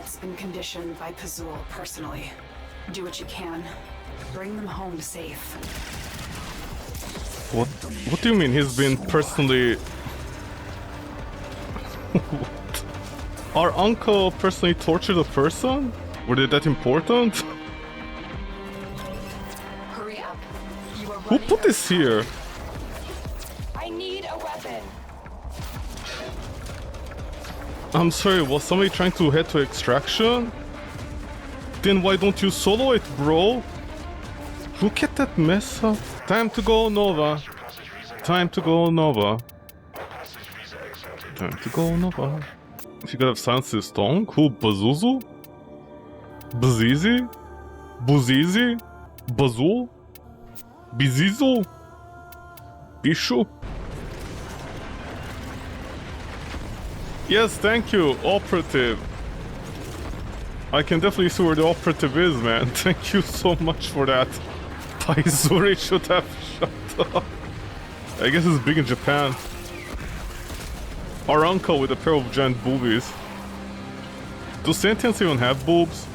It's been conditioned by Pazul personally. Do what you can. Bring them home safe. What do you mean he's been personally... What? Our uncle personally tortured a person? Were they that important? Hurry up. You are Who running put this here? I need a weapon. I'm sorry, was somebody trying to head to extraction? Then why don't you solo it, bro? Look at that mess up. Time to go Nova. Time to go Nova. Time to go Nova. If you could have silenced his tongue, who? Bazuzu? Bazizi? Buzizi? Bazul? Bizizo? Bishu? Yes, thank you, operative. I can definitely see where the operative is, man. Thank you so much for that. Paizuri should have shut up. I guess it's big in Japan. Our uncle with a pair of giant boobies. Do sentients even have boobs?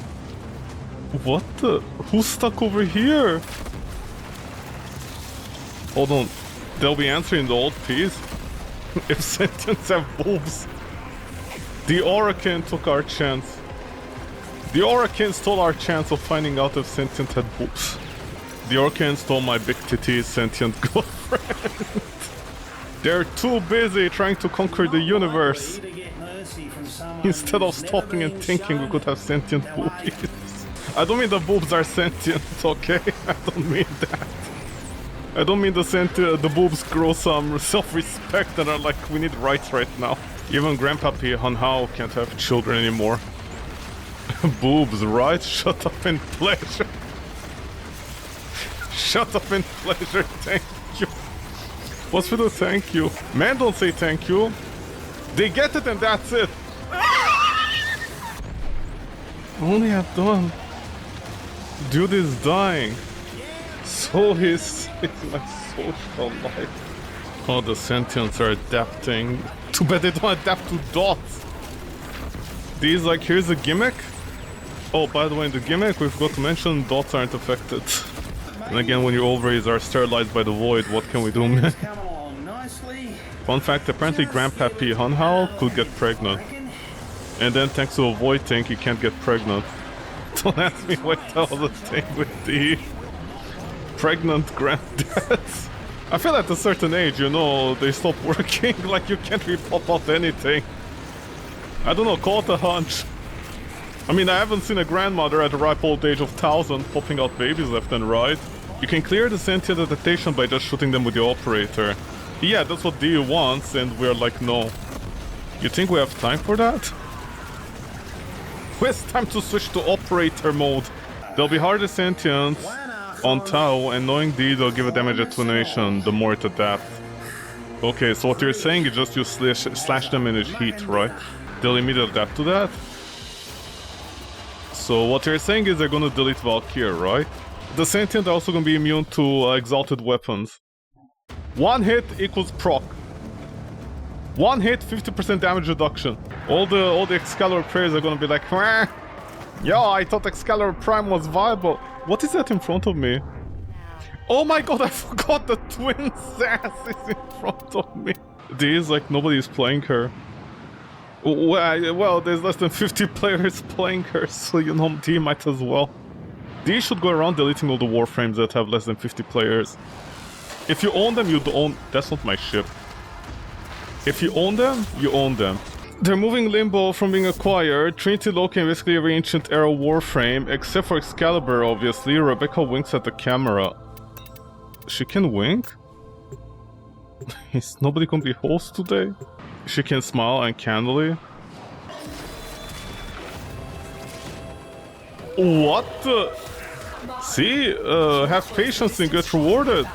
What the? Who's stuck over here? Hold on. They'll be answering the old piece. If sentients have boobs. The Orakin took our chance. The Orakin stole our chance of finding out if sentient had boobs. The Orakin stole my big titty sentient girlfriend. They're too busy trying to conquer the universe. Instead of stopping and thinking we could have sentient boobies. I don't mean the boobs are sentient, okay? I don't mean that. I don't mean the boobs grow some self-respect and are like, we need rights right now. Even Grandpa P. Hanhao can't have children anymore. Boobs, right? Shut up in pleasure. Shut up in pleasure, thank you. What's with the thank you? Men don't say thank you. They get it and that's it. Only have done. Dude is dying. So is my social life. Oh, the sentients are adapting. Too bad they don't adapt to dots. These, like, here's a gimmick. Oh, by the way, in the gimmick, we forgot to mention dots aren't affected. And again, when your ovaries are sterilized by the void, what can we do, man? Fun fact, apparently Grandpa P. Hanhao could get pregnant. And then thanks to a void thing, he can't get pregnant. Don't ask me what the hell the thing with the pregnant granddads. I feel at a certain age, you know, they stop working, like you can't really pop out anything. I don't know, call it a hunch. I mean, I haven't seen a grandmother at the ripe old age of 1000 popping out babies left and right. You can clear the sentient adaptation by just shooting them with the operator. Yeah, that's what DU wants, and we're like, no. You think we have time for that? It's time to switch to operator mode. There'll be harder sentients on Tau, and knowing D, they'll give a damage attenuation the more it adapts. Okay, so what you're saying is just you slash them in heat, right? They'll immediately adapt to that? So what you're saying is they're gonna delete Valkyr, right? The sentient are also gonna be immune to exalted weapons. One hit equals proc. One hit, 50% damage reduction. All the Excalibur players are gonna be like, wah! Yo, I thought Excalibur Prime was viable. What is that in front of me? Oh my god, I forgot the twin sass is in front of me. These, like, nobody's playing her. Well, there's less than 50 players playing her, so you know, D might as well. D should go around deleting all the Warframes that have less than 50 players. If you own them, you own... That's not my ship. If you own them, you own them. They're moving Limbo from being acquired. Trinity Loki and basically every ancient era Warframe, except for Excalibur, obviously. Rebecca winks at the camera. She can wink? Is nobody gonna be host today? She can smile uncannily. What the? See? Have patience and get rewarded.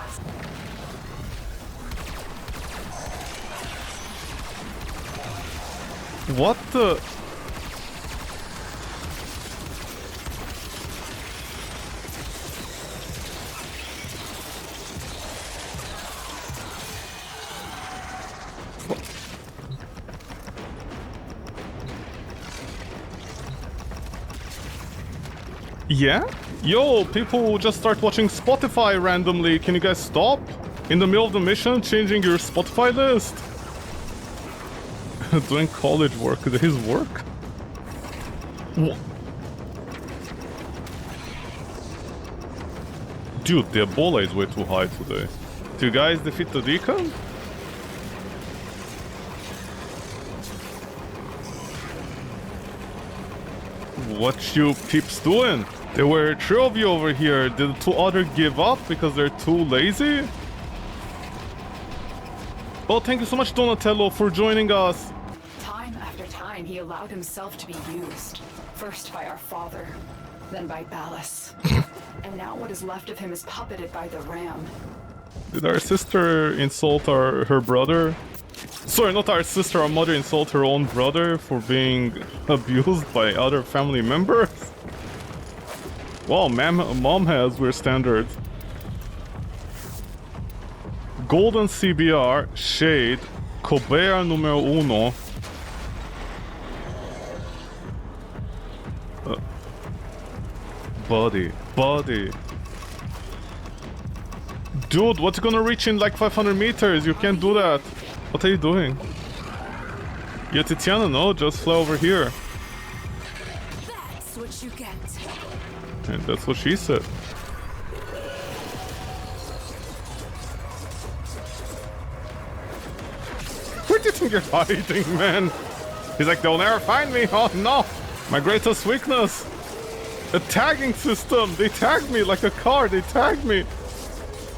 What the? Yeah? Yo, people just start watching Spotify randomly. Can you guys stop? In the middle of the mission, changing your Spotify list? Doing college work. His work? What? Dude, the Ebola is way too high today. Do you guys defeat the Deacon? What you peeps doing? There were 3 of you over here. Did the 2 others give up because they're too lazy? Oh, thank you so much, Donatello, for joining us. Time after time, he allowed himself to be used. First by our father, then by Ballas. And now what is left of him is puppeted by the Ram. Did our sister insult her brother? Sorry, not our sister, our mother insult her own brother for being abused by other family members? Well, mom has weird standards. Golden CBR, Shade, Colbert numero uno. Buddy. Dude, what's gonna reach in like 500 meters? You can't do that. What are you doing? Yeah, Tiziana, no, just fly over here. That's what you get. And that's what she said. Where do you think you're hiding, man? He's like, they'll never find me. Oh no! My greatest weakness! A tagging system! They tagged me like a car, they tagged me!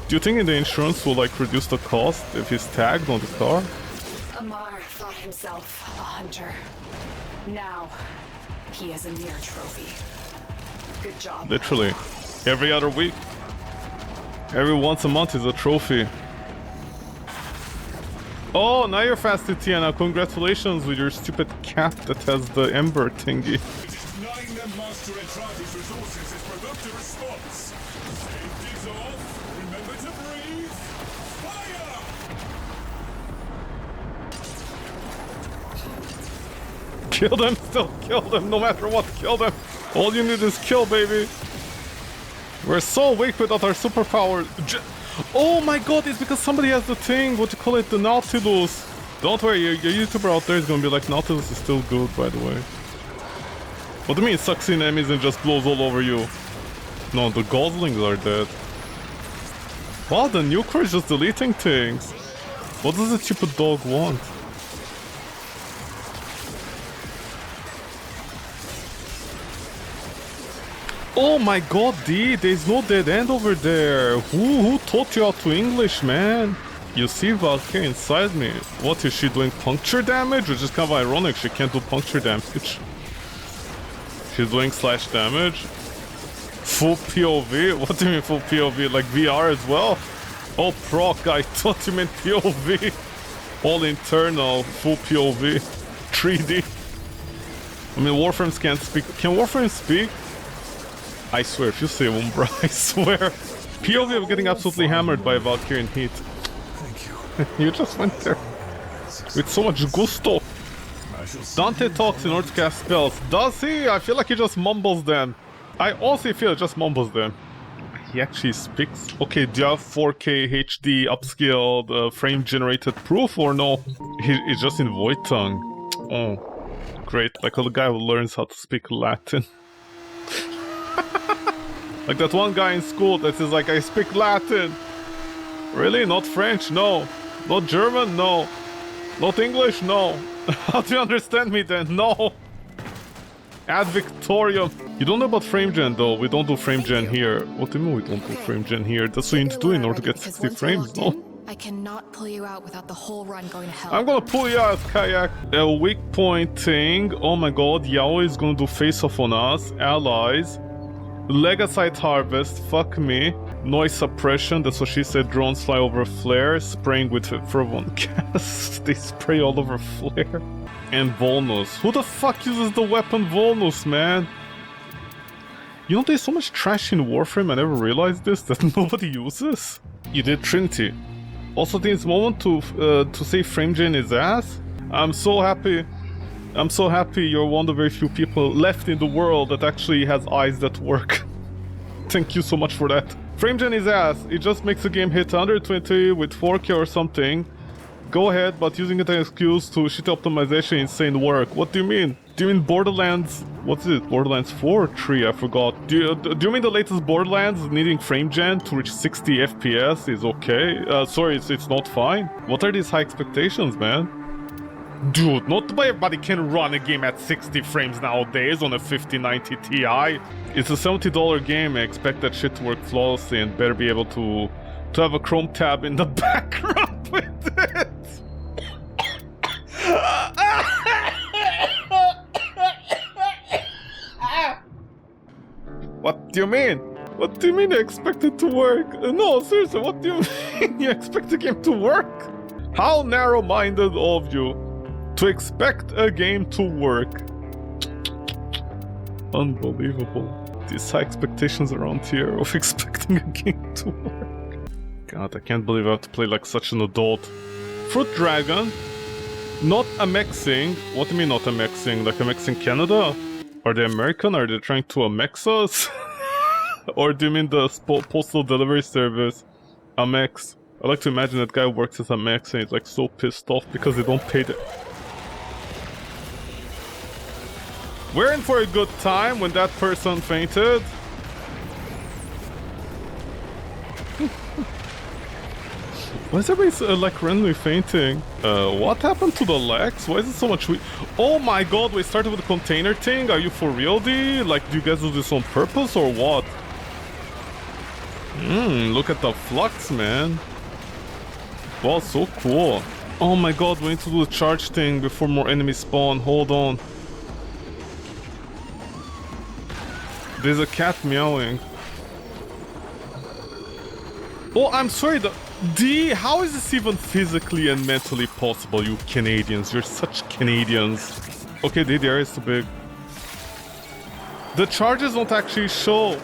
Do you think the insurance will like reduce the cost if he's tagged on the car? Amar thought himself a hunter. Now, he is a mere trophy. Good job. Literally. Every other week. Every once a month is a trophy. Oh, now you're fast, Tiana. Congratulations with your stupid cap that has the ember thingy. Denying them master Entrati's resources is productive response. Safety's off. Remember to breathe. Fire! Kill them, still kill them, no matter what, kill them. All you need is kill, baby. We're so weak without our superpower. Oh my god, it's because somebody has the thing, what you call it, the Nautilus. Don't worry, your YouTuber out there is gonna be like, Nautilus is still good, by the way. What do you mean, sucks in enemies and just blows all over you? No, the goslings are dead. Wow, the nuker is just deleting things. What does the stupid dog want? Oh my god, D, there's no dead end over there. Who taught you how to English, man? You see Valkyrie inside me. What, is she doing puncture damage? Which is kind of ironic, she can't do puncture damage. She's doing slash damage. Full POV? What do you mean full POV? Like VR as well? Oh, proc, I thought you meant POV. All internal, full POV. 3D. I mean, Warframes can't speak. Can Warframe speak? I swear, if you say one, bro, I swear. POV of getting absolutely hammered by Valkyrian Heat. Thank you. You just went there. With so much gusto. Dante talks in order to cast spells. Does he? I feel like he just mumbles them. I also feel he just mumbles them. He actually speaks. Okay, do you have 4K HD upscaled frame generated proof or no? He's just in void tongue. Oh, great. Like a guy who learns how to speak Latin. Like that one guy in school that is like, I speak Latin. Really? Not French? No. Not German? No. Not English? No. How do you understand me then? No. Ad Victorium. You don't know about frame gen though. We don't do frame gen here. What do you mean we don't do frame gen here? That's what you need to do in order to get 60 frames, no? I cannot pull you out without the whole run going to hell. I'm gonna pull you out, Kayak. A weak point thing. Oh my god, Yao is gonna do face-off on us. Allies. Legacite harvest, fuck me. Noise suppression, that's what she said. Drones fly over flare, spraying with fervent gas. They spray all over flare. And Volnus. Who the fuck uses the weapon Volnus, man? You know, there's so much trash in Warframe, I never realized this, that nobody uses. You did Trinity. Also, this moment to say FrameGen is ass. I'm so happy. I'm so happy you're one of the very few people left in the world that actually has eyes that work. Thank you so much for that. FrameGen is ass. It just makes the game hit 120 with 4K or something. Go ahead, but using it as an excuse to shit optimization insane work. What do you mean? Do you mean Borderlands... What's it? Borderlands 4 or 3? I forgot. Do you mean the latest Borderlands needing FrameGen to reach 60 FPS is okay? Sorry, it's not fine? What are these high expectations, man? Dude, not everybody can run a game at 60 frames nowadays on a 5090 Ti. It's a $70 game. I expect that shit to work flawlessly and better be able to have a Chrome tab in the background with it. What do you mean? What do you mean you expect it to work? No, seriously, what do you mean you expect the game to work? How narrow-minded of you to expect a game to work. Unbelievable. These high expectations around here of expecting a game to work. God, I can't believe I have to play like such an adult. Fruit Dragon? Not a mexing. What do you mean not a mexing? Like a mexing Canada? Are they American? Are they trying to amex us? Or do you mean the postal delivery service? Amex. I like to imagine that guy works at Amex and he's like so pissed off because they don't pay the... We're in for a good time when that person fainted. Why is everybody like randomly fainting? What happened to the legs? Why is it so much Oh my god, we started with the container thing? Are you for real, D? Like, do you guys do this on purpose or what? Look at the flux, man. Wow, so cool. Oh my god, we need to do the charge thing before more enemies spawn. Hold on. There's a cat meowing. Oh, I'm sorry, D, how is this even physically and mentally possible, you Canadians? You're such Canadians. Okay, D, the area is too big. The charges don't actually show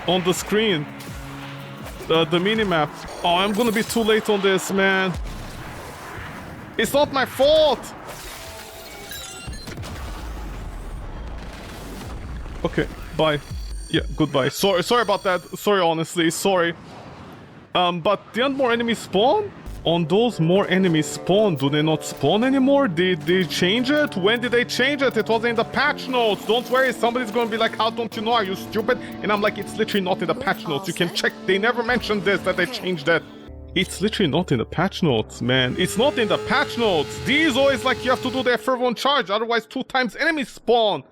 on the screen. The minimap. Oh, I'm gonna be too late on this, man. It's not my fault! Okay, bye. Yeah, goodbye. Sorry about that. Sorry, honestly. Sorry. But didn't more enemies spawn? On those more enemies spawn, do they not spawn anymore? Did they change it? When did they change it? It was in the patch notes. Don't worry, somebody's gonna be like, how don't you know? Are you stupid? And I'm like, it's literally not in the patch notes. You can check. They never mentioned this, that they changed it. It's literally not in the patch notes, man. It's not in the patch notes. These always like you have to do the F1 charge, otherwise 2 times enemies spawn.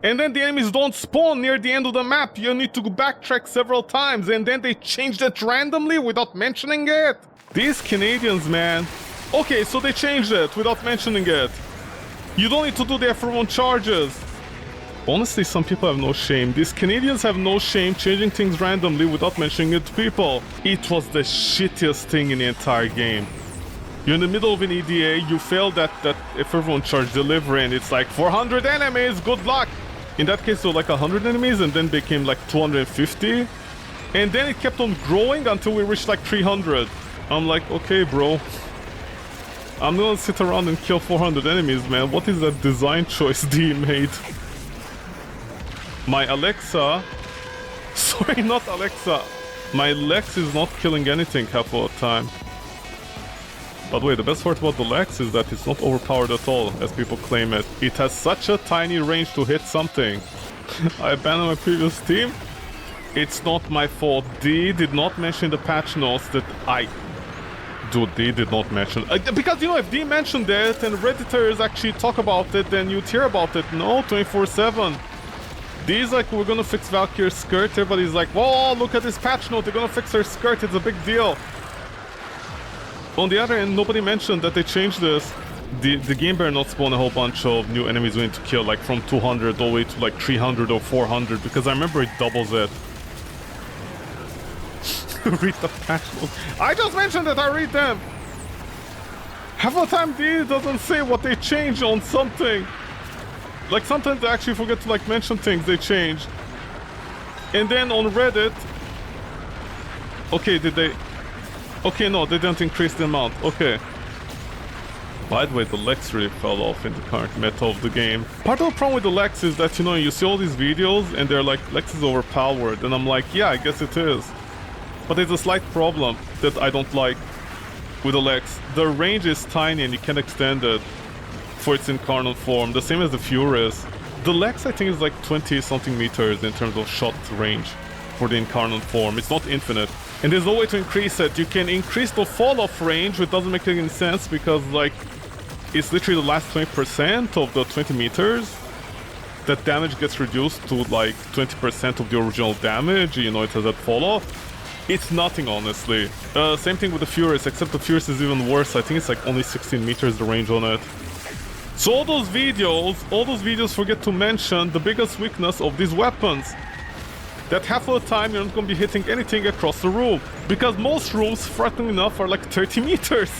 And then the enemies don't spawn near the end of the map. You need to backtrack several times. And then they changed it randomly without mentioning it. These Canadians, man. Okay, so they changed it without mentioning it. You don't need to do the F1 charges. Honestly, some people have no shame. These Canadians have no shame changing things randomly without mentioning it to people. It was the shittiest thing in the entire game. You're in the middle of an EDA, you failed that F1 charge delivery, and it's like 400 enemies, good luck! In that case, there were like 100 enemies and then became like 250. And then it kept on growing until we reached like 300. I'm like, okay, bro. I'm gonna sit around and kill 400 enemies, man. What is that design choice D made? My Alexa... Sorry, not Alexa. My Lex is not killing anything half of the time. By the way, the best part about the Lex is that it's not overpowered at all, as people claim it. It has such a tiny range to hit something. I abandoned my previous team. It's not my fault. D did not mention the patch notes that Dude, D did not mention... because, you know, if D mentioned it and Redditors actually talk about it, then you'd hear about it. No, 24/7. D's like, we're gonna fix Valkyrie's skirt. Everybody's like, whoa, look at this patch note. They're gonna fix her skirt. It's a big deal. On the other end, nobody mentioned that they changed this. The game better not spawn a whole bunch of new enemies we need to kill, like from 200 all the way to like 300 or 400, because I remember it doubles it. Read the patch notes. I just mentioned that I read them! Half the time D doesn't say what they changed on something. Like sometimes they actually forget to like mention things they changed. And then on Reddit... Okay, did they... Okay, no, they didn't increase the amount. Okay. By the way, the legs really fell off in the current meta of the game. Part of the problem with the legs is that, you know, you see all these videos and they're like, Lex is overpowered. And I'm like, yeah, I guess it is. But there's a slight problem that I don't like with the legs. The range is tiny and you can't extend it for its incarnate form, the same as the Furies. The legs, I think, is like 20-something meters in terms of shot range for the incarnate form. It's not infinite. And there's no way to increase it. You can increase the fall-off range, which doesn't make any sense because, like, it's literally the last 20% of the 20 meters. That damage gets reduced to, like, 20% of the original damage. You know, it has that fall-off. It's nothing, honestly. Same thing with the Furies, except the Furies is even worse. I think it's like only 16 meters the range on it. So all those videos forget to mention the biggest weakness of these weapons. That half of the time you're not going to be hitting anything across the room. Because most rooms, frighteningly enough, are like 30 meters.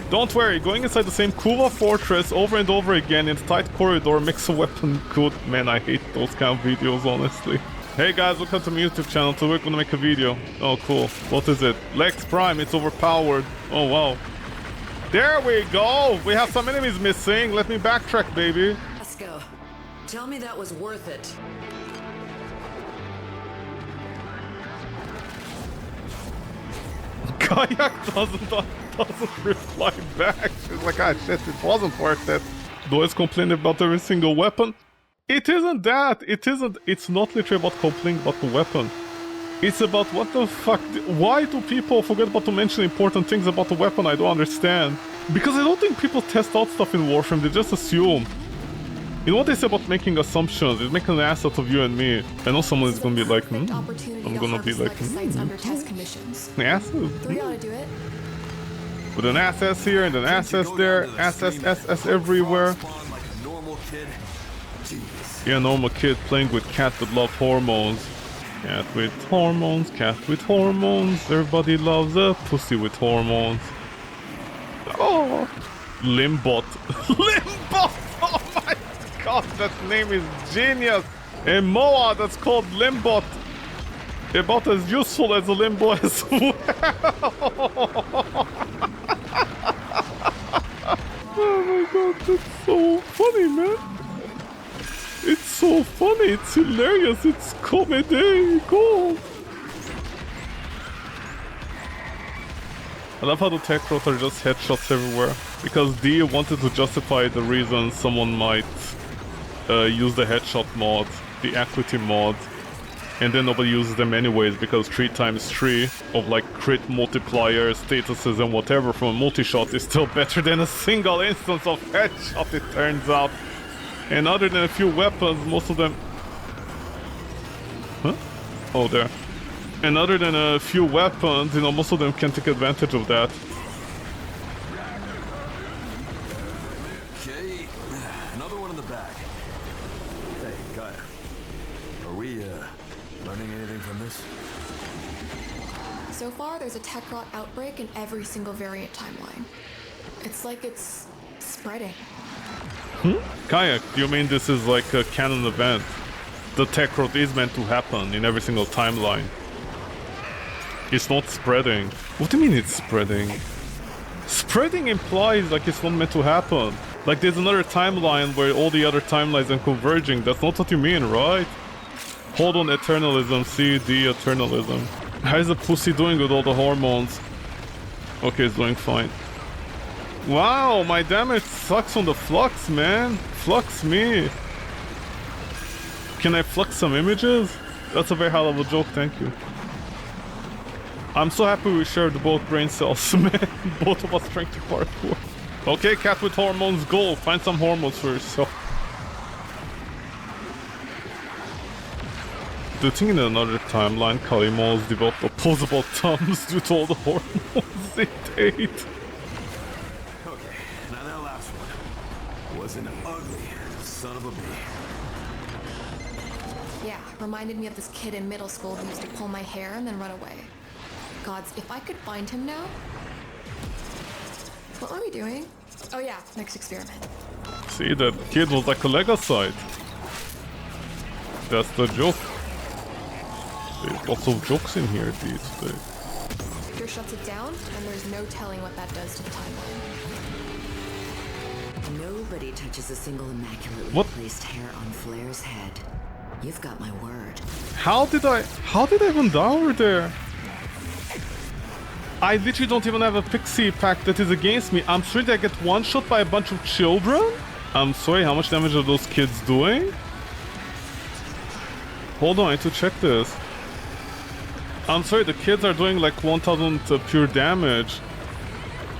Don't worry, going inside the same Kuva fortress over and over again in a tight corridor makes a weapon good. Man, I hate those kind of videos, honestly. Hey guys, welcome to my YouTube channel. Today we're gonna make a video. Oh cool. What is it? Lex Prime, it's overpowered. Oh wow. There we go! We have some enemies missing. Let me backtrack, baby. Let's go. Tell me that was worth it. Kayak doesn't reply back. She's like, ah shit, it wasn't worth it. Always complaining about every single weapon. It isn't that. It's not literally about complaining about the weapon. It's about what the fuck. Why do people forget about to mention important things about the weapon? I don't understand. Because I don't think people test out stuff in Warframe, they just assume. You know what they say about making assumptions? It's making an ass out of you and me. I know someone is gonna be like, I'm gonna be like, asses. With an SS here and an SS there, SS everywhere. Yeah, normal kid playing with cat that love hormones. Cat with hormones, cat with hormones. Everybody loves a pussy with hormones. Oh, Limbot. Limbot! Oh my god, that name is genius. A Moa that's called Limbot. About as useful as a Limbo as well. Oh my god, that's so funny, man. It's so funny, it's hilarious, it's comedy gold. I love how the tech rods are just headshots everywhere. Because D wanted to justify the reason someone might use the headshot mod, the equity mod. And then nobody uses them anyways because 3 times 3 of like crit multiplier statuses and whatever from a multi-shot is still better than a single instance of headshot, it turns out. And other than a few weapons, most of them... Huh? Oh, there. And other than a few weapons, you know, most of them can take advantage of that. Okay, another one in the back. Hey, Gaia. Are we, learning anything from this? So far, there's a tech rot outbreak in every single variant timeline. It's like it's spreading. Kayak, do you mean this is like a canon event? The tech rot is meant to happen in every single timeline. It's not spreading. What do you mean it's spreading? Spreading implies like it's not meant to happen. Like there's another timeline where all the other timelines are converging. That's not what you mean, right? Hold on, eternalism, CD eternalism. How's the pussy doing with all the hormones? Okay, it's doing fine. Wow, my damage sucks on the flux, man. Flux me. Can I flux some images? That's a very high level joke, thank you. I'm so happy we shared both brain cells, man. Both of us trying to parkour. Okay, cat with hormones, go. Find some hormones for yourself. Do you think in another timeline, Kalimos developed opposable thumbs due to all the hormones they ate? Now that last one was an ugly son of a bee. Yeah, reminded me of this kid in middle school who used to pull my hair and then run away. Gods, if I could find him now... What were we doing? Oh yeah, next experiment. See, that kid was like a Legocide. That's the joke. There's lots of jokes in here these days. Victor shuts it down, and there's no telling what that does to the timeline. Nobody touches a single immaculately What? placed hair on Flair's head. You've got my word. How did I even die over there? I literally don't even have a pixie pack that is against me. I'm sorry that I get one shot by a bunch of children? I'm sorry, how much damage are those kids doing? Hold on, I need to check this. I'm sorry, the kids are doing like 1000 pure damage.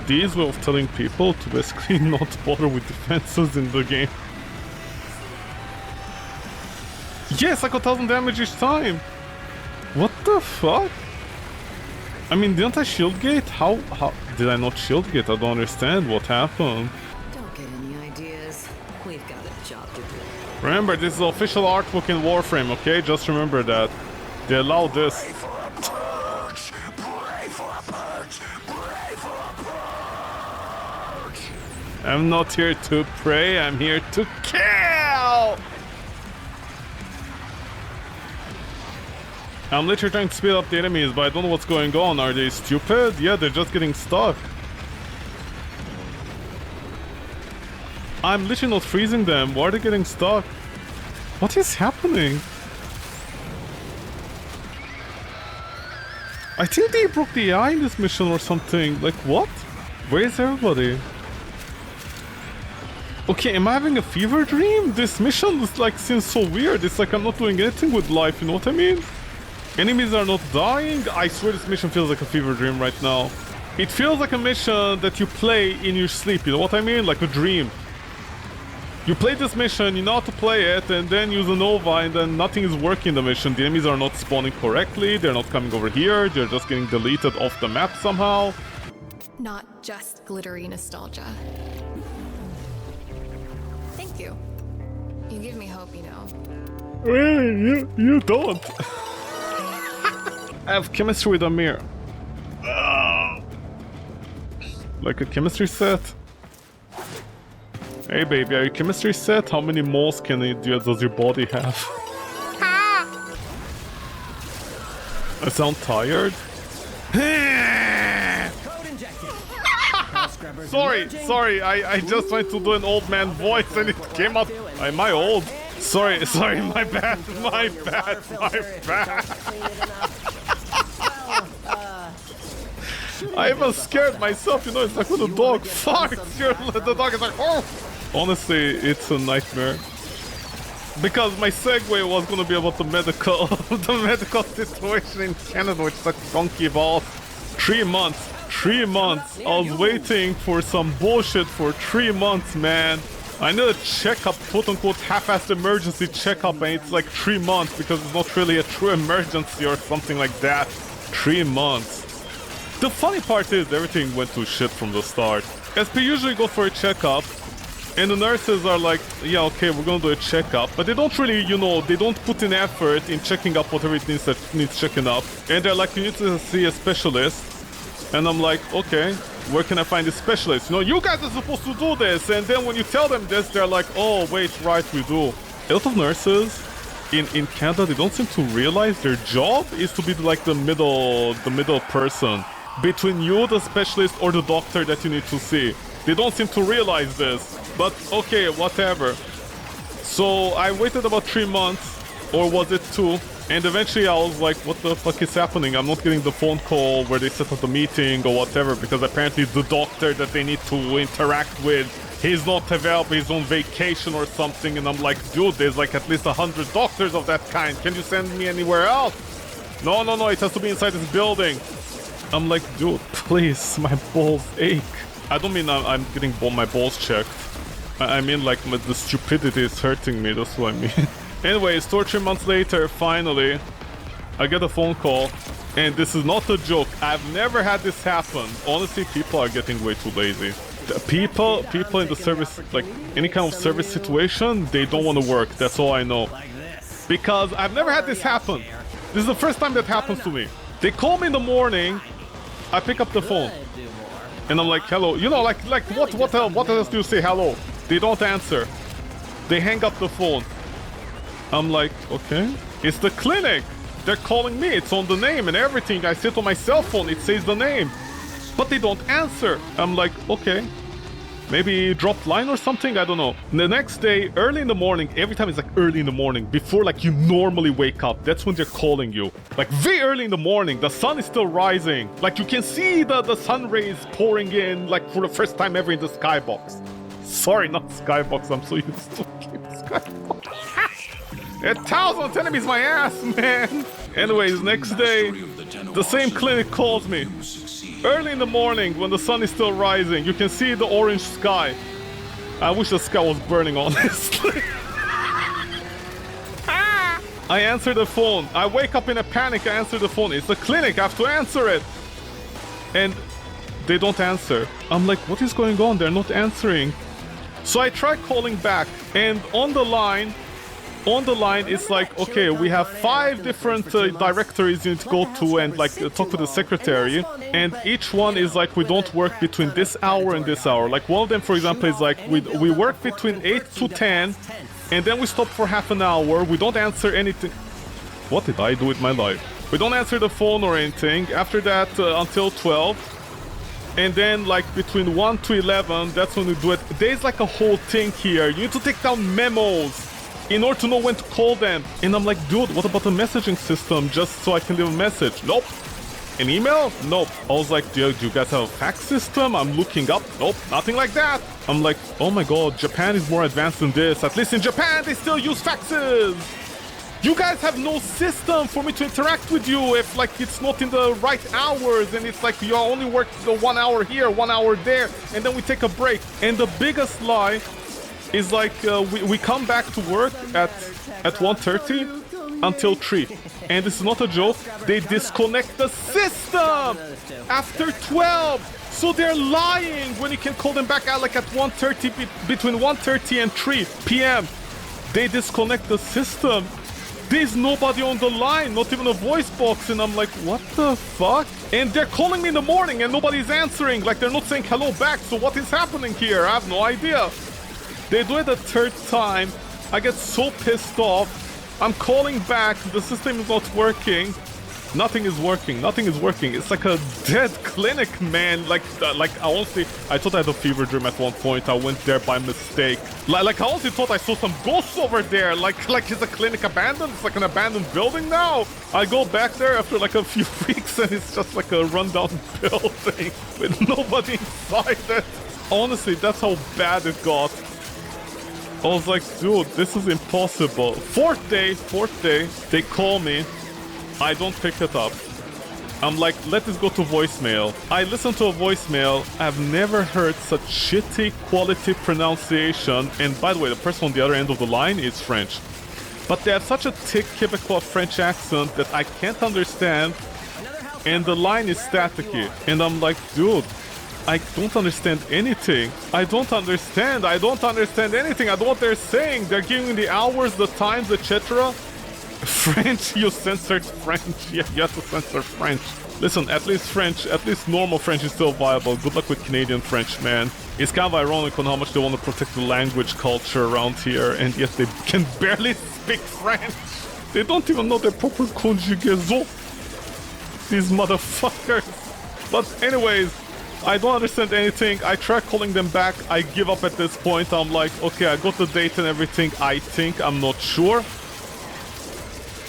These way of telling people to basically not bother with defenses in the game. Yes, like 1000 damage each time. What the fuck? I mean, didn't I shield gate? How did I not shield gate? I don't understand what happened. Don't get any ideas. We've got a job to do. Remember, this is the official artbook in Warframe, okay? Just remember that. They allow this. Pray for a purge! Pray for a purge! Pray for a purge! I'm not here to pray, I'm here to kill! I'm literally trying to speed up the enemies, but I don't know what's going on. Are they stupid? Yeah, they're just getting stuck. I'm literally not freezing them. Why are they getting stuck? What is happening? I think they broke the AI in this mission or something. Like, what? Where is everybody? Okay, am I having a fever dream? This mission is like seems so weird. It's like I'm not doing anything with life, you know what I mean? Enemies are not dying. I swear this mission feels like a fever dream right now. It feels like a mission that you play in your sleep, you know what I mean? Like a dream. You play this mission, you know how to play it, and then use a Nova, and then nothing is working in the mission. The enemies are not spawning correctly, they're not coming over here, they're just getting deleted off the map somehow. Not just glittery nostalgia. Thank you. You give me hope, you know. Really? You don't. I have chemistry with Amir. Like a chemistry set? Hey baby, are you chemistry set? How many moles does your body have? I sound tired? Sorry, I just tried to do an old man voice and it came out. Am I old? Sorry, my bad. I even scared myself, you know, it's like with a dog. Fuck! The dog is like, oh! Honestly, it's a nightmare. Because my segue was gonna be about the medical situation in Canada, which is like donkey balls. 3 months. I was waiting for some bullshit for 3 months, man. I need a checkup, quote-unquote half-assed emergency checkup, and it's like 3 months because it's not really a true emergency or something like that. 3 months. The funny part is everything went to shit from the start. SP usually go for a checkup, and the nurses are like, yeah, okay, we're gonna do a checkup, but they don't really, you know, they don't put in effort in checking up whatever it needs that needs checking up. And they're like, you need to see a specialist. And I'm like, okay, where can I find a specialist? You know, you guys are supposed to do this. And then when you tell them this, they're like, oh, wait, right, we do. A lot of nurses in Canada, they don't seem to realize their job is to be like the middle person between you, the specialist, or the doctor that you need to see. They don't seem to realize this. But okay, whatever. So I waited about 3 months, or was it 2? And eventually I was like, what the fuck is happening? I'm not getting the phone call where they set up the meeting or whatever, because apparently the doctor that they need to interact with, he's not available, he's on vacation or something. And I'm like, dude, there's like at least 100 doctors of that kind. Can you send me anywhere else? No, it has to be inside this building. I'm like, dude, please, my balls ache. I don't mean I'm getting my balls checked. I mean like the stupidity is hurting me, that's what I mean. Anyways, 2 or 3 months later, finally, I get a phone call. And this is not a joke. I've never had this happen. Honestly, people are getting way too lazy. The people in the service, like any kind of service situation, they don't want to work. That's all I know. Because I've never had this happen. This is the first time that happens to me. They call me in the morning. I pick up the phone. And I'm like, hello. You know, like what else do you say hello? They don't answer. They hang up the phone. I'm like, okay. It's the clinic. They're calling me. It's on the name and everything. I sit on my cell phone. It says the name. But they don't answer. I'm like, okay. Maybe dropped line or something, I don't know. The next day, early in the morning, every time it's like early in the morning, before like you normally wake up, that's when they're calling you. Like very early in the morning, the sun is still rising. Like you can see the sun rays pouring in like for the first time ever in the skybox. Sorry, not skybox, I'm so used to skybox. 1,000 enemies, my ass, man! Anyways, next day, the same clinic calls me. Early in the morning, when the sun is still rising, you can see the orange sky. I wish the sky was burning, honestly. I answer the phone. I wake up in a panic, I answer the phone. It's the clinic, I have to answer it. And they don't answer. I'm like, what is going on? They're not answering. So I try calling back, and on the line, it's like, okay, we have 5 different directories you need to go to and like talk to the secretary, and each one is like, we don't work between this hour and this hour. Like one of them, for example, is like, we work between 8 to 10, and then we stop for half an hour. We don't answer anything. What did I do with my life? We don't answer the phone or anything. After that, until 12. And then like between 1 to 11, that's when we do it. There's like a whole thing here. You need to take down memos in order to know when to call them. And I'm like, dude, what about the messaging system? Just so I can leave a message. Nope. An email? Nope. I was like, do you guys have a fax system? I'm looking up. Nope, nothing like that. I'm like, oh my god, Japan is more advanced than this. At least in Japan, they still use faxes. You guys have no system for me to interact with you if like it's not in the right hours, and it's like you only work 1 hour here, 1 hour there, and then we take a break. And the biggest lie is like we come back to work at 1:30 until 3. And this is not a joke, they disconnect the system after 12. So they're lying when you can call them back at like at 1:30, between 1:30 and 3 p.m. They disconnect the system. There's nobody on the line, not even a voice box, and I'm like, what the fuck? And they're calling me in the morning and nobody's answering, like they're not saying hello back, so what is happening here? I have no idea. They do it a 3rd time, I get so pissed off, I'm calling back, the system is not working. Nothing is working, nothing is working. It's like a dead clinic, man. Like honestly, I thought I had a fever dream at one point. I went there by mistake. Like I honestly thought I saw some ghosts over there. Like is the clinic abandoned? It's like an abandoned building now. I go back there after like a few weeks and it's just like a rundown building with nobody inside it. Honestly, that's how bad it got. I was like, dude, this is impossible. Fourth day, they call me. I don't pick it up. I'm like, let this go to voicemail. I listen to a voicemail. I've never heard such shitty quality pronunciation. And by the way, the person on the other end of the line is French. But they have such a thick Quebecois French accent that I can't understand. And the line is staticky. And I'm like, dude, I don't understand anything. I don't understand anything. I don't know what they're saying. They're giving me the hours, the times, etc. French, you censored French. Yeah, you have to censor French. Listen, at least normal French is still viable. Good luck with Canadian French, man. It's kind of ironic on how much they want to protect the language culture around here, and yet they can barely speak French. They don't even know their proper conjugaison. These motherfuckers. But anyways, I don't understand anything. I try calling them back. I give up at this point. I'm like, okay, I got the date and everything. I think, I'm not sure.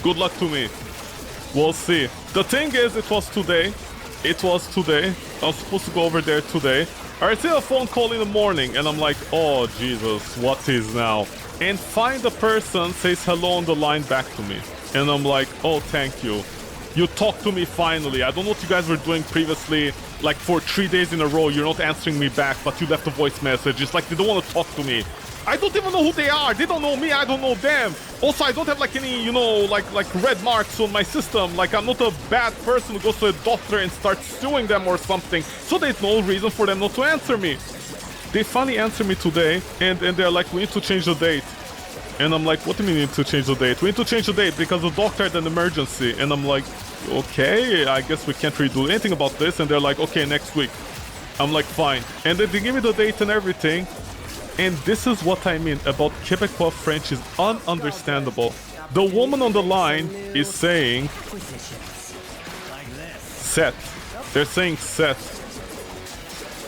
Good luck to me. We'll see. The thing is, it was today. I was supposed to go over there today. I receive a phone call in the morning, and I'm like, oh, Jesus, what is now? And find a person says hello on the line back to me. And I'm like, oh, thank you. You talked to me finally. I don't know what you guys were doing previously. Like, for 3 days in a row, you're not answering me back, but you left a voice message. It's like they don't want to talk to me. I don't even know who they are. They don't know me. I don't know them. Also, I don't have like any, you know, like red marks on my system. Like, I'm not a bad person who goes to a doctor and starts suing them or something. So there's no reason for them not to answer me. They finally answer me today, and they're like, we need to change the date. And I'm like, what do you mean we need to change the date? We need to change the date because the doctor had an emergency. And I'm like, okay, I guess we can't really do anything about this. And they're like, okay, next week. I'm like, fine. And then they give me the date and everything. And this is what I mean about Quebecois French is ununderstandable. The woman on the line is saying set. They're saying set.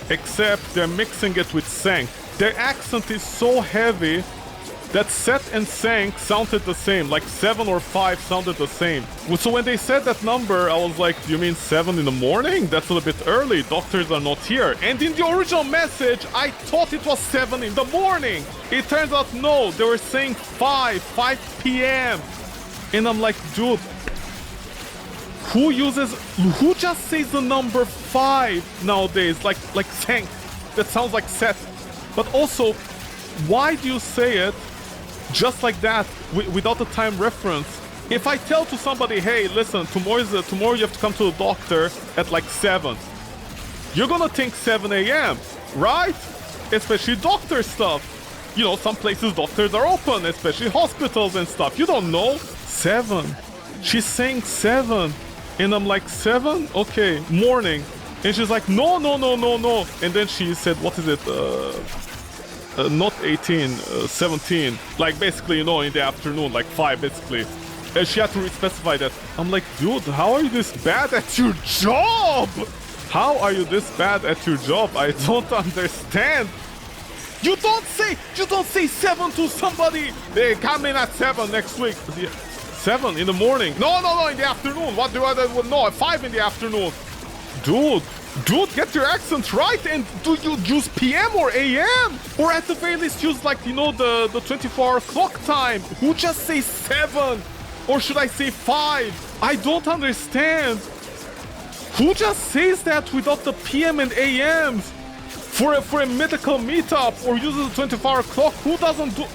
except they're mixing it with Sank. Their accent is so heavy that Set and Sank sounded the same, like 7 or 5 sounded the same. So when they said that number, I was like, do you mean 7 in the morning? That's a little bit early, doctors are not here. And in the original message, I thought it was 7 in the morning. It turns out no, they were saying 5 p.m. And I'm like, dude, who just says the number 5 nowadays? Like Sank, that sounds like Set. But also, why do you say it just like that, without a time reference? If I tell to somebody, hey, listen, tomorrow you have to come to the doctor at like 7, you're gonna think 7 a.m., right? Especially doctor stuff. You know, some places doctors are open, especially hospitals and stuff. You don't know. 7. She's saying 7. And I'm like, 7? Okay, morning. And she's like, no. And then she said, what is it? Not 18, 17. Like, basically, you know, in the afternoon, like 5, basically. And she had to specify that. I'm like, dude, how are you this bad at your job? How are you this bad at your job? I don't understand. You don't say 7 to somebody. They come in at 7 next week. 7 in the morning. No, in the afternoon. What do I do? No, at 5 in the afternoon. Dude, get your accent right, and do you use PM or AM? Or at the very least use, like, you know, the 24-hour clock time. Who just says 7? Or should I say 5? I don't understand. Who just says that without the PM and AMs? For a medical meetup or uses a 24-hour clock? Who doesn't do...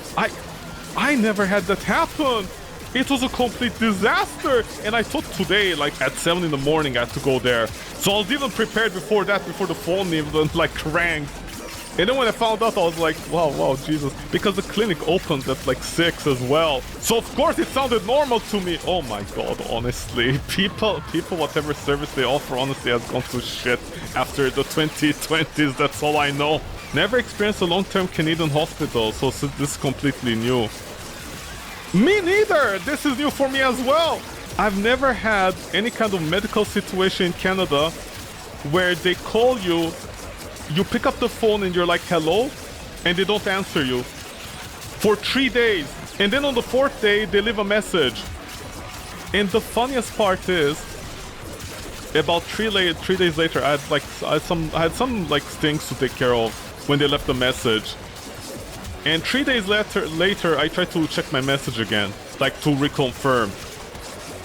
I never had that happen. It was a complete disaster, and I thought today, like at 7 in the morning, I had to go there. So I was even prepared before that, before the phone even like rang. And then when I found out, I was like, wow, Jesus. Because the clinic opened at like 6 as well. So of course it sounded normal to me. Oh my god, honestly. People, whatever service they offer, honestly, has gone to shit after the 2020s, that's all I know. Never experienced a long-term Canadian hospital, so this is completely new. Me neither! This is new for me as well! I've never had any kind of medical situation in Canada where they call you, you pick up the phone and you're like, hello? And they don't answer you. For 3 days. And then on the 4th day, they leave a message. And the funniest part is, about 3 days later, I had some like things to take care of when they left the message. And 3 days later, I tried to check my message again, like to reconfirm.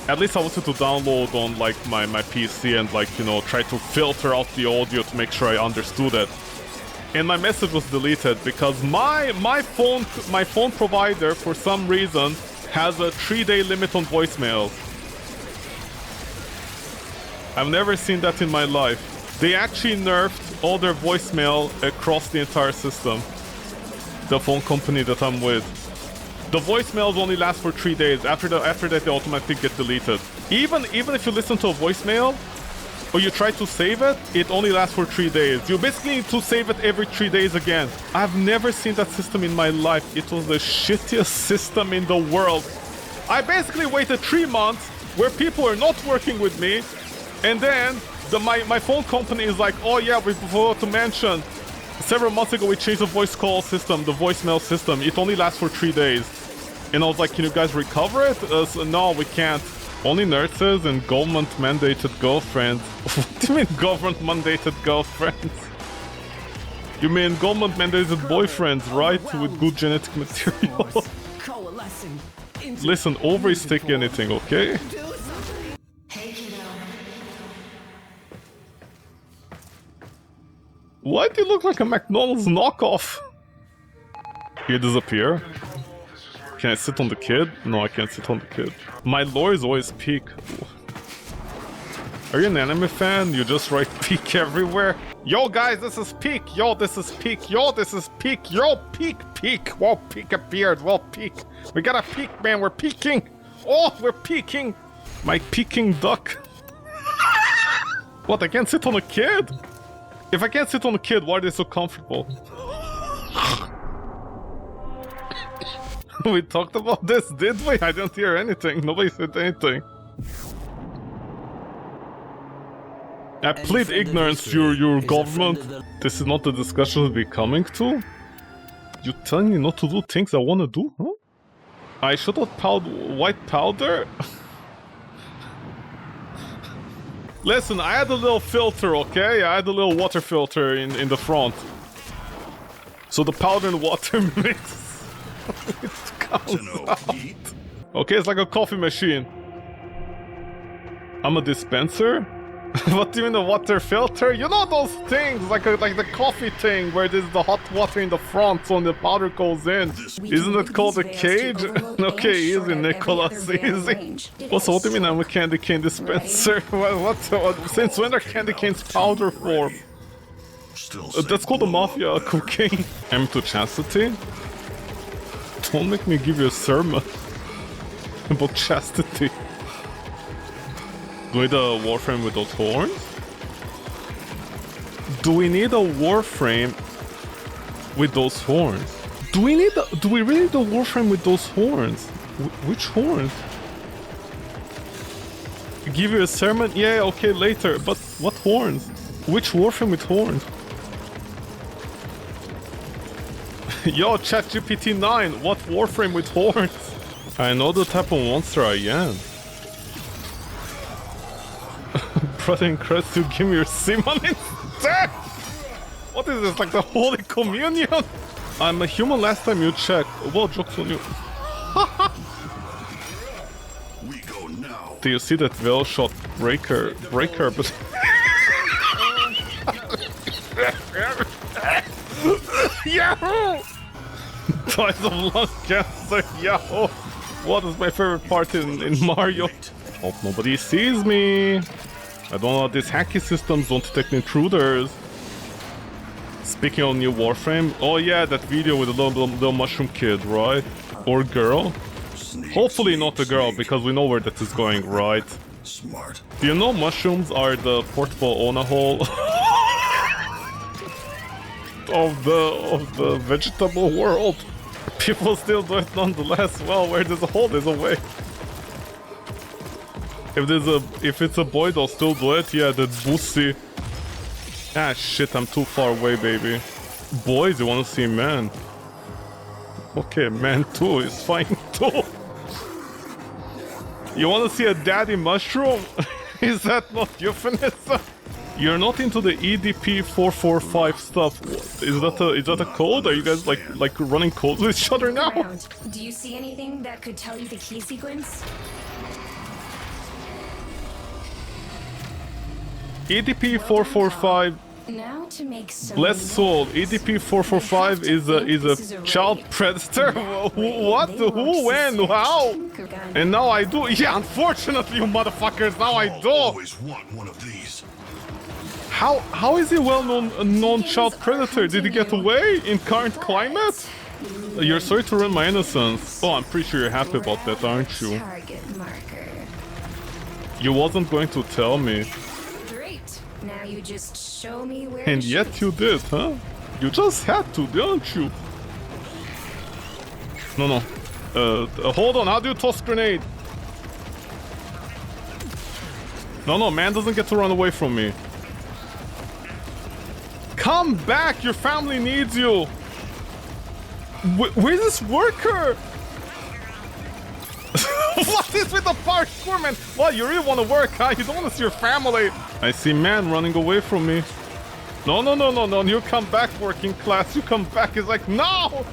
At least I wanted to download on like my PC and like, you know, try to filter out the audio to make sure I understood it. And my message was deleted because my phone provider, for some reason, has a 3-day limit on voicemail. I've never seen that in my life. They actually nerfed all their voicemail across the entire system. The phone company that I'm with. The voicemails only last for 3 days. After that, they automatically get deleted. Even if you listen to a voicemail or you try to save it, it only lasts for 3 days. You basically need to save it every 3 days again. I've never seen that system in my life. It was the shittiest system in the world. I basically waited 3 months where people are not working with me, and then my phone company is like, oh yeah, we forgot to mention, several months ago we changed the voice call system, the voicemail system. It only lasts for 3 days. And I was like, can you guys recover it? So, no, we can't. Only nurses and government-mandated girlfriends. What do you mean government-mandated girlfriends? You mean government-mandated boyfriends, right? With good genetic material. Listen, ovaries take anything, okay? Why do you look like a McDonald's knockoff? You disappear? Can I sit on the kid? No, I can't sit on the kid. My lore is always peak. Are you an anime fan? You just write peak everywhere? Yo guys, this is peak! Yo, this is peak! Yo, this is peak! Yo, peak! Whoa, peak appeared! Well, peak! We got a peak, man! We're peaking! Oh, we're peaking! My peaking duck! What, I can't sit on a kid? If I can't sit on a kid, why are they so comfortable? We talked about this, did we? I didn't hear anything. Nobody said anything. I plead ignorance, your government. This is not the discussion we'll be coming to. You telling me not to do things I want to do, huh? I should have powder white powder? Listen, I had a little filter, okay? I had a little water filter in the front. So the powder and water mix. It comes out. Okay, it's like a coffee machine. I'm a dispenser? What do you mean a water filter? You know those things, like the coffee thing, where there's the hot water in the front, so when the powder goes in. Isn't it called a cage? Okay, easy, Nicholas, easy. Also, what do you mean I'm a candy cane dispenser? what? Since when are candy canes powder form? That's called the mafia, cocaine. M to chastity? Don't make me give you a sermon about chastity. Do we need a Warframe with those horns? Do we need a Warframe with those horns? Do we really need a Warframe with those horns? Which horns? Give you a sermon? Yeah, okay, later. But what horns? Which Warframe with horns? Yo, ChatGPT 9, what Warframe with horns? I know the type of monster I am. Brother in Christ, you give me your semen instead? What is this, like the Holy Communion? I'm a human last time you checked. Well, joke's on you. We go now. Do you see that veil shot breaker, but... Yahoo! Dies of lung cancer, yahoo! What is my favorite part in Mario? Hope nobody sees me. I don't know, these hacky systems don't detect intruders. Speaking of new Warframe, oh yeah, that video with the little mushroom kid, right? Or girl? Hopefully not a girl, because we know where that is going, right? Smart. Do you know mushrooms are the portable Ona hole of the vegetable world? People still do it nonetheless. Well, where there's a hole, there's a way. If it's a boy, they'll still do it. Yeah, that's boosty. Ah, shit, I'm too far away, baby. Boys, you wanna see men? Okay, man too is fine too. You wanna see a daddy mushroom? Is that not euphemism? You're not into the EDP 445 stuff. What? Is that a code? Are you guys like running codes with each other now? Do you see anything that could tell you the key sequence? EDP 445. Now to make some Bless soul. EDP 445 is a child predator. What? Who? When? How? And now I do. Yeah, unfortunately, you motherfuckers. Now I do. Always want one of these. How is he well-known child predator? Did he get away in current climate? You're sorry to ruin my innocence. Oh, I'm pretty sure you're happy about that, aren't you? target marker. You wasn't going to tell me. Great. Now you just show me where. And to yet shoot. you did, huh? You just had to, didn't you? No. Hold on, how do you toss grenade? No, man doesn't get to run away from me. Come back, your family needs you. Where's this worker? What is with the parkour, man? Well, you really want to work, huh? You don't want to see your family. I see man running away from me. No. You come back, working class. You come back. He's like, no!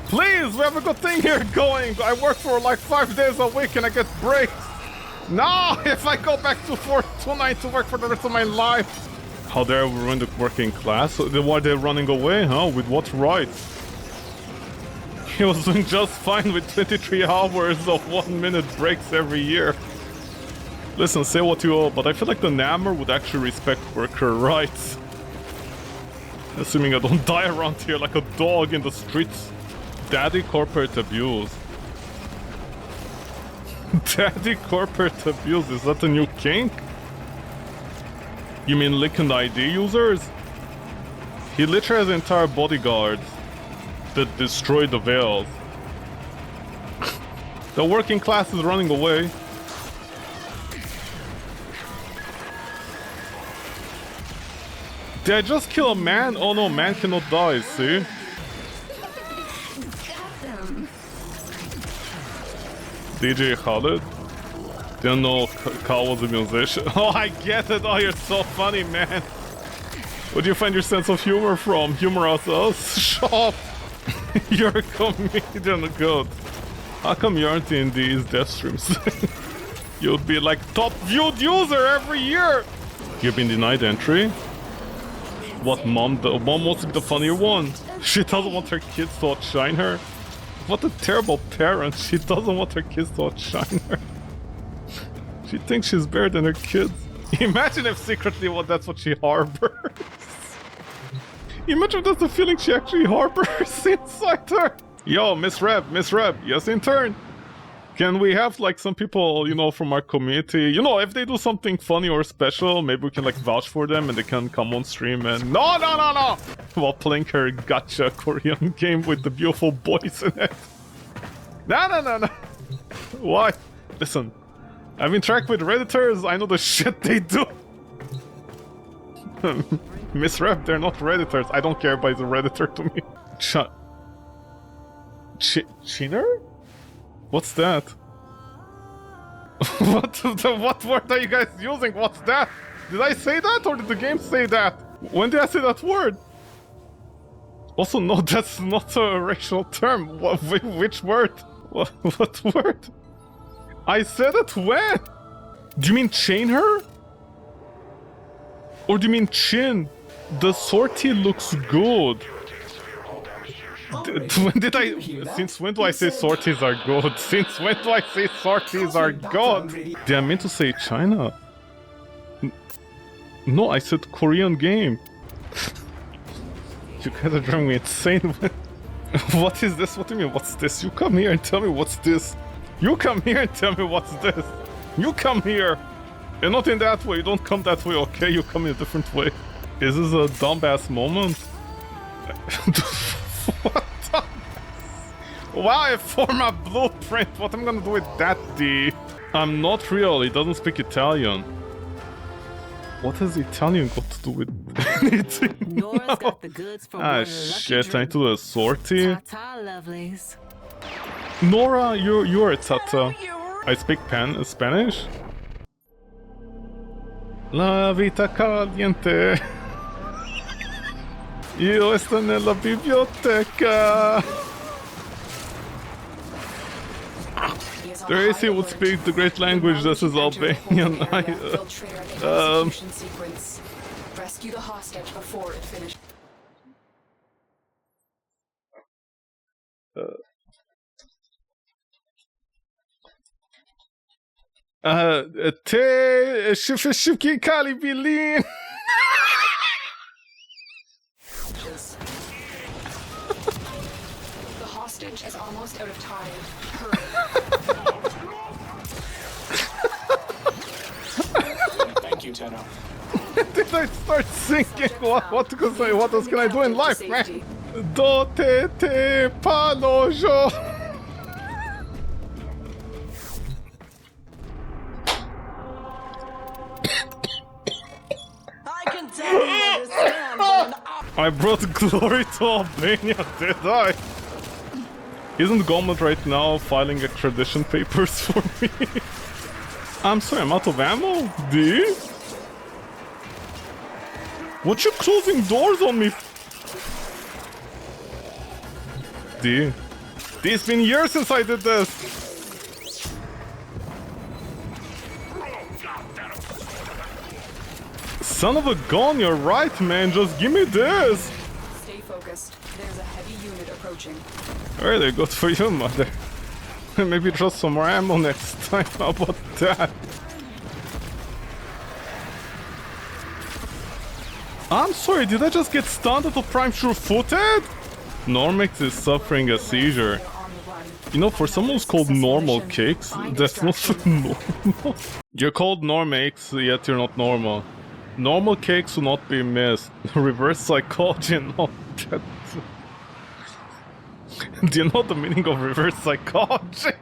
Please, we have a good thing here going. I work for like 5 days a week and I get breaks. No! If I go back to 429 to work for the rest of my life. How dare we ruin the working class? Why are they running away, huh? With what right? He was doing just fine with 23 hours of 1 minute breaks every year. Listen, say what you will, but I feel like the Nammer would actually respect worker rights. Assuming I don't die around here like a dog in the streets. Daddy corporate abuse. Daddy corporate abuse, is that a new kink? You mean licking ID users? He literally has entire bodyguards that destroyed the veils. The working class is running away. Did I just kill a man? Oh no, man cannot die, see? DJ Khaled? Didn't know Kyle was a musician. Oh, I get it! Oh, you're so funny, man! Where do you find your sense of humor from? Humor us? Shut up! You're a comedian, good. How come you aren't in these death streams? You'll be like top viewed user every year! You've been denied entry? What, mom? Mom wants to be the funnier one. She doesn't want her kids to outshine her. What a terrible parent. She doesn't want her kids to outshine her. She thinks she's better than her kids. Imagine if secretly that's what she harbors. Imagine if that's the feeling she actually harbors inside her. Yo, Miss Reb, yes, intern. Can we have like some people, you know, from our community, you know, if they do something funny or special, maybe we can like vouch for them and they can come on stream and no, while playing her gacha Korean game with the beautiful boys in it. No. Why? Listen, I've interacted with Redditors, I know the shit they do. Miss Rep, they're not Redditors. I don't care about the Redditor to me. Chiner? What's that? What word are you guys using? What's that? Did I say that or did the game say that? When did I say that word? Also, no, that's not a racial term. Which word? What word? I said it when? Do you mean chain her? Or do you mean chin? The sortie looks good. Since when do I say sorties are good? Since when do I say sorties are good? Did I mean to say China? No, I said Korean game. You guys are driving me insane. What is this? What do you mean, what's this? You come here and tell me what's this. You come here and tell me what's this. You come here. And not in that way. You don't come that way, okay? You come in a different way. Is this a dumbass moment? What the? Wow, I form a blueprint. What am I gonna do with that, D? I'm not real. He doesn't speak Italian. What has Italian got to do with anything? Nora's got the goods for Ah, shit. I need to do a sortie. Ta-ta, lovelies. Nora, you're a tata. I speak Spanish. La vita caliente. Io sto nella biblioteca. The AC would speak the great language. This is Albanian. Rescue the hostage before it finishes. Te shifki kali bilin. The hostage is almost out of time. Thank you, Tenno. Did I start singing? What else can I do in life, man? Do te panojo. I brought glory to Albania, did I? Isn't the government right now filing extradition papers for me? I'm sorry, I'm out of ammo? D? What you closing doors on me? D? D, it's been years since I did this! Son of a gun, you're right, man. Just give me this. Stay focused. There's a heavy unit approaching. Really good for you, mother. Maybe just some more ammo next time. How about that? I'm sorry, did I just get stunned at a prime sure-footed? Normix is suffering a seizure. You know, for someone who's called normal cakes, that's not normal. You're called Normix, yet you're not normal. Normal cakes will not be missed. Reverse psychology, no. Do you know the meaning of reverse psychology?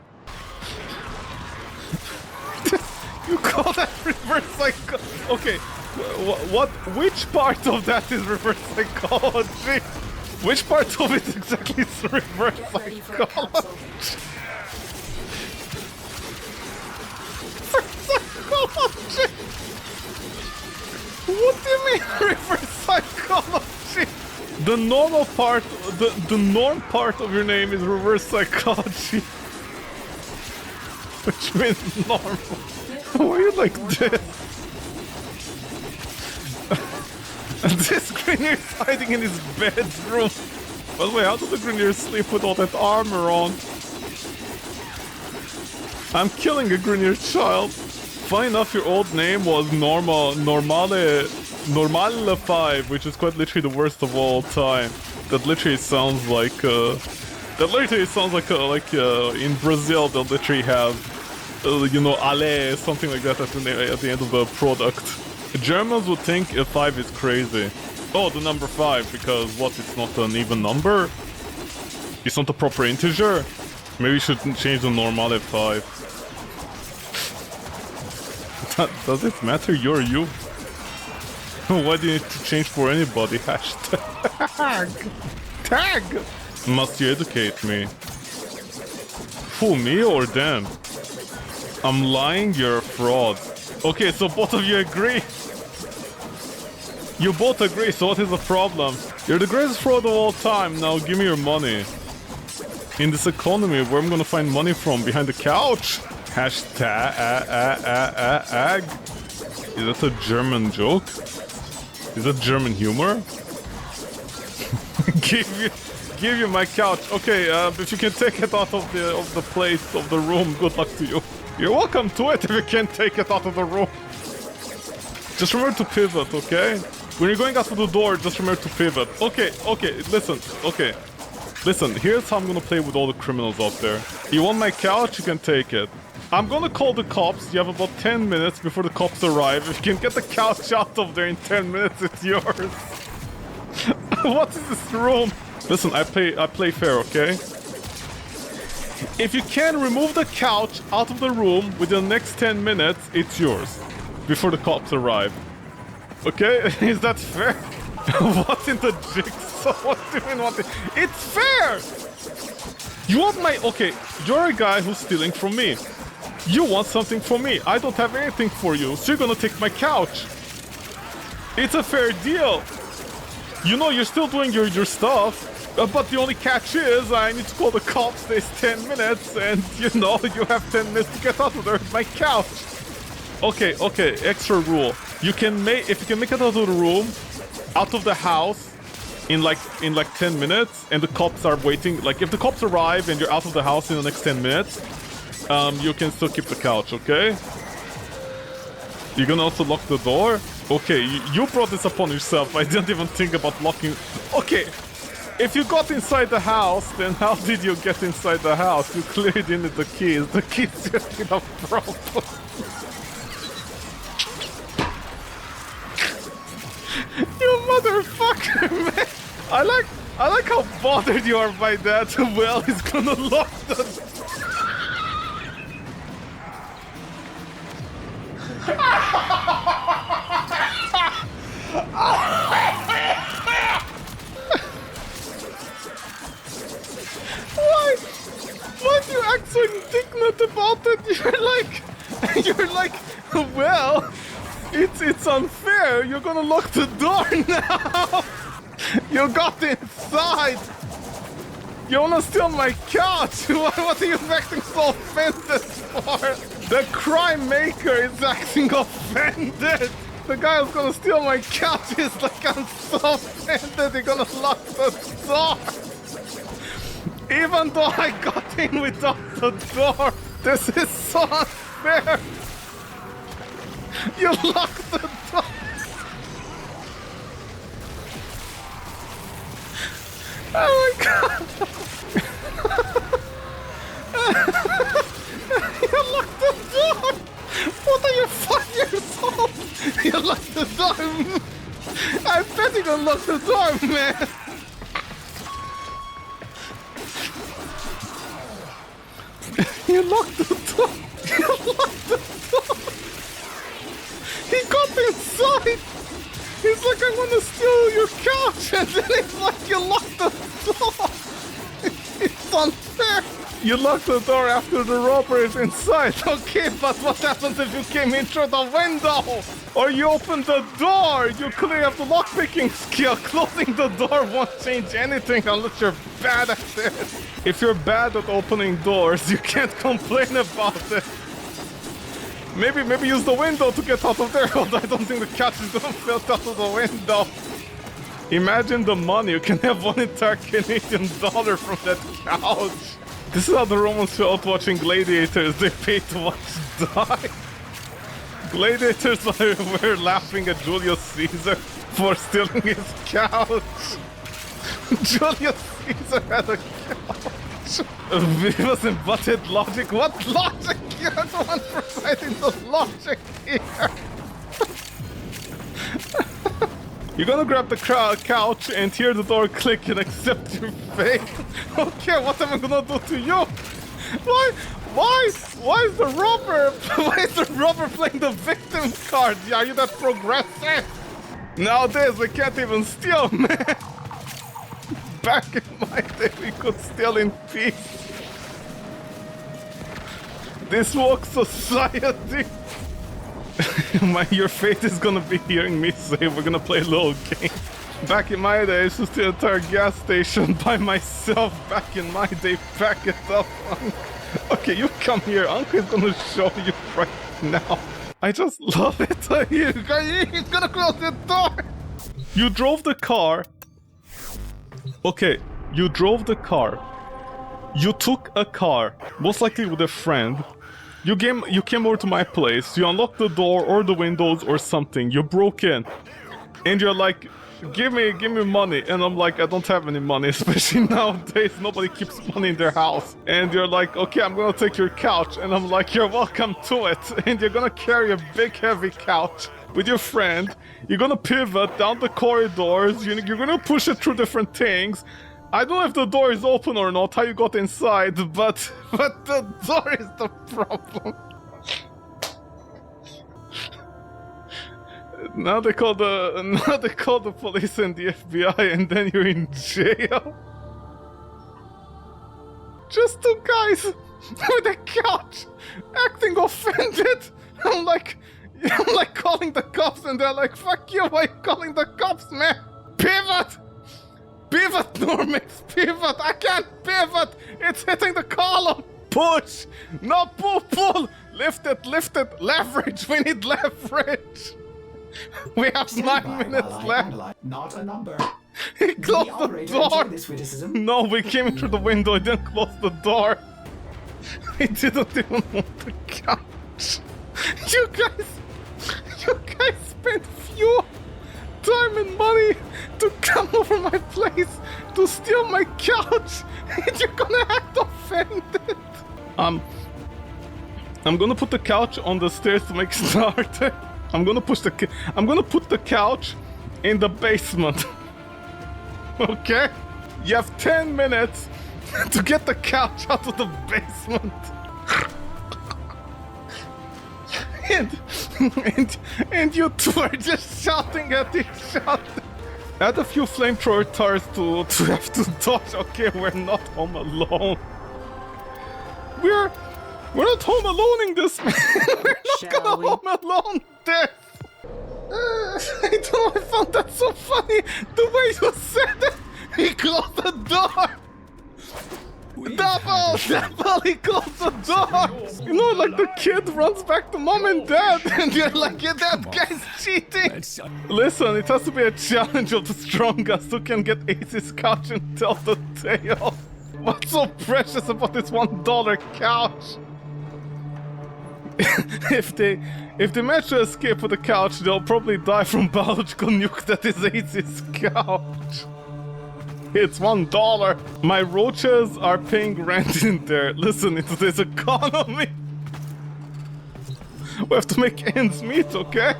You call that reverse psychology? Okay, which part of that is reverse psychology? Which part of it exactly is reverse Get ready for a psychology? capsule. Psychology? What do you mean reverse psychology? The normal part, the norm part of your name is reverse psychology. Which means normal. Why are you like this? This Grineer's hiding in his bedroom. By the way, how does the Grineer sleep with all that armor on? I'm killing a Grineer child. Funny enough, your old name was Normale 5, which is quite literally the worst of all time. That literally sounds like in Brazil they'll literally have you know, Ale, something like that at the end of the product. Germans would think a 5 is crazy. Oh, the number 5, because what, it's not an even number? It's not a proper integer? Maybe you should change the Normale 5. Does it matter? You're you. Why do you need to change for anybody? Hashtag. Tag! Must you educate me? Who, me or them? I'm lying, you're a fraud. Okay, so both of you agree. You both agree, so what is the problem? You're the greatest fraud of all time, now give me your money. In this economy, where am I gonna find money from? Behind the couch? Hashtag. Is that a German joke? Is that German humor? Give you my couch. Okay, if you can take it out of the place of the room, good luck to you. You're welcome to it if you can't take it out of the room. Just remember to pivot, okay? When you're going out of the door, just remember to pivot. Okay, listen, Listen, here's how I'm gonna play with all the criminals out there. You want my couch? You can take it. I'm gonna call the cops. You have about 10 minutes before the cops arrive. If you can get the couch out of there in 10 minutes, it's yours. What is this room? Listen, I play fair, okay? If you can remove the couch out of the room within the next 10 minutes, it's yours. Before the cops arrive. Okay? Is that fair? What in the jigsaw? What do you mean what the... It's fair! You want my... Okay, you're a guy who's stealing from me. You want something from me. I don't have anything for you, so you're gonna take my couch. It's a fair deal. You know you're still doing your stuff. But the only catch is I need to call the cops. There's 10 minutes, and you know you have 10 minutes to get out of there with my couch. Okay, extra rule. You can make if you can make it out of the room, out of the house, in like 10 minutes, and the cops are waiting. Like if the cops arrive and you're out of the house in the next 10 minutes, you can still keep the couch. Okay. You're gonna also lock the door. Okay, you brought this upon yourself. I didn't even think about locking. Okay. If you got inside the house, then how did you get inside the house? You clearly didn't need the keys. The keys just in a problem. You motherfucker, man! I like how bothered you are by that. Well, he's gonna lock the... Why do you act so indignant about it? You're like, well, it's unfair. You're gonna lock the door now. You got inside. You wanna steal my couch? What are you acting so offended for? The crime maker is acting offended. The guy who's gonna steal my couch is like, I'm so offended. You're gonna lock the door. Even though I got in without the door, this is so unfair. You locked the door. Oh my god. You locked the door. What are you, 5 years old? You locked the door. I bet you're gonna lock the door, man. You locked the door! You locked the door! He got inside! inside! He's like, I want to steal your couch! And then it's like, you locked the door! It's unfair! You locked the door after the robber is inside. Okay, but what happens if you came in through the window? Or you opened the door? You clearly have the lockpicking skill. Closing the door won't change anything unless you're bad at it. If you're bad at opening doors, you can't complain about it. Maybe use the window to get out of there, although I don't think the couch is gonna fit out of the window. Imagine the money. You can have one entire Canadian dollar from that couch. This is how the Romans felt watching gladiators. They paid to watch die. Gladiators were laughing at Julius Caesar for stealing his couch. Julius Caesar had a couch. Vivas embodied logic. What logic? You're the one providing the logic here. You're gonna grab the couch and hear the door click and accept your fate. Okay, what am I gonna do to you? Why is the robber? Why is the robber playing the victim card? Are you that progressive? Nowadays we can't even steal, man. Back in my day we could steal in peace. This woke society. Your fate is gonna be hearing me say we're gonna play a little game. Back in my day, I used to steal an entire gas station by myself. Back in my day, back it up, Unc. Okay, you come here. Unc is gonna show you right now. I just love it. He's gonna close the door. You drove the car. Okay, you drove the car. You took a car, most likely with a friend. You came over to my place, you unlocked the door or the windows or something, you broke in. And you're like, give me money. And I'm like, I don't have any money, especially nowadays, nobody keeps money in their house. And you're like, okay, I'm gonna take your couch. And I'm like, you're welcome to it. And you're gonna carry a big heavy couch with your friend. You're gonna pivot down the corridors, you're gonna push it through different things. I don't know if the door is open or not, how you got inside, but the door is the problem. Now they call the police and the FBI, and then you're in jail. Just two guys with a couch acting offended. I'm like calling the cops, and they're like, "Fuck you! Why are you calling the cops, man? Pivot." Pivot, Normix, pivot! I can't pivot! It's hitting the column! Push! No, pull! Lift it! Leverage! We need leverage! We have 9 minutes left! Not a number. He closed the door! No, we came in through the window, he didn't close the door! He didn't even want the couch! You guys spent fuel! Time and money to come over my place to steal my couch, and you're gonna act offended. I'm gonna put the couch on the stairs to make starter. I'm gonna put the couch in the basement. Okay? You have 10 minutes to get the couch out of the basement. And you two are just shouting at each other. Add a few flamethrower tires to have to dodge. Okay, we're not home alone. We're not home alone in this, man. We're not gonna home alone this. I don't know, I found that so funny. The way you said it. He closed the door. Double! He closed the door! You know, like the kid runs back to mom and dad, and you're like, yeah, that guy's cheating! Listen, it has to be a challenge of the strongest who can get Ace's couch and tell the tale. What's so precious about this $1 couch? If they manage to escape with the couch, they'll probably die from biological nuke that is Ace's couch. It's $1. My roaches are paying rent in there. Listen, into this economy. We have to make ends meet, okay?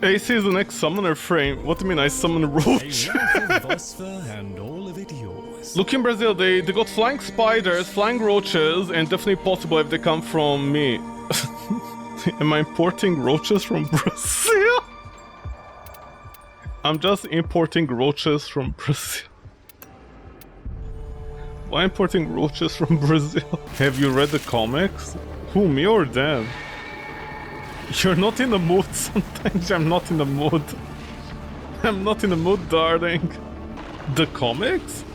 AC is the next summoner frame. What do you mean I summon roach? Look in Brazil, they got flying spiders, flying roaches, and definitely possible if they come from me. Am I importing roaches from Brazil? I'm just importing roaches from Brazil. Why importing roaches from Brazil? Have you read the comics? Who, me or them? You're not in the mood sometimes. I'm not in the mood. I'm not in the mood, darling. The comics?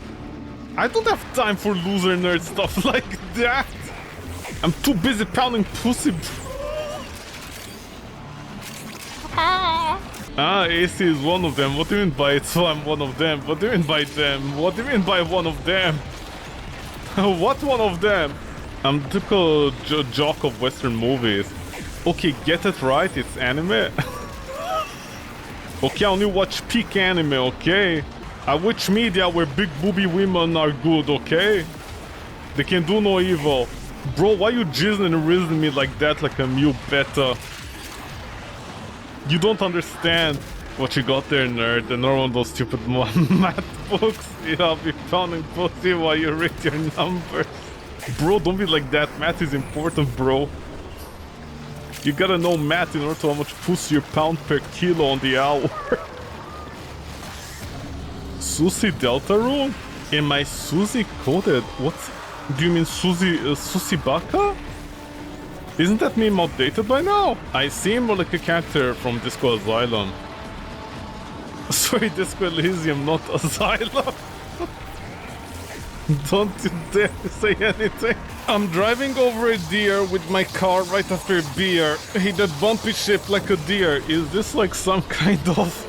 I don't have time for loser nerd stuff like that. I'm too busy pounding pussy. Ah, AC is one of them. What do you mean by so I'm one of them? What do you mean by them? What do you mean by one of them? What one of them? I'm the typical jock of Western movies. Okay, get it right, it's anime. Okay, I only watch peak anime, okay? I watch media where big booby women are good, okay? They can do no evil. Bro, why you jizzing and rizzing me like that, like a mule beta? You don't understand what you got there, nerd. Another one of those stupid math books. I'll be pounding pussy while you read your numbers. Bro, don't be like that. Math is important, bro. You gotta know math in order to know how much pussy you pound per kilo on the hour. Susie Deltarune? Am I Susie coded? What? Do you mean Susie Baka? Isn't that meme outdated by now? I seem more like a character from Disco Asylum. Sorry, Disco Elysium, not Asylum. Don't you dare say anything. I'm driving over a deer with my car right after a beer. He did bumpy shaped like a deer. Is this like some kind of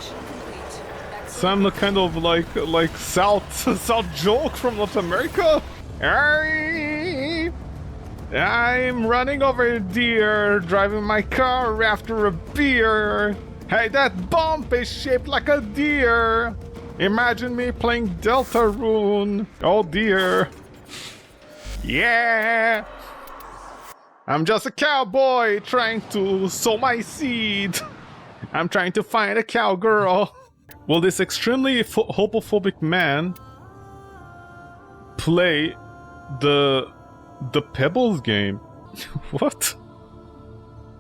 like South joke from North America? I'm running over a deer, driving my car after a beer. Hey, that bump is shaped like a deer. Imagine me playing Deltarune. Oh dear. Yeah. I'm just a cowboy trying to sow my seed. I'm trying to find a cowgirl. Will this extremely homophobic man play the Pebbles game? What?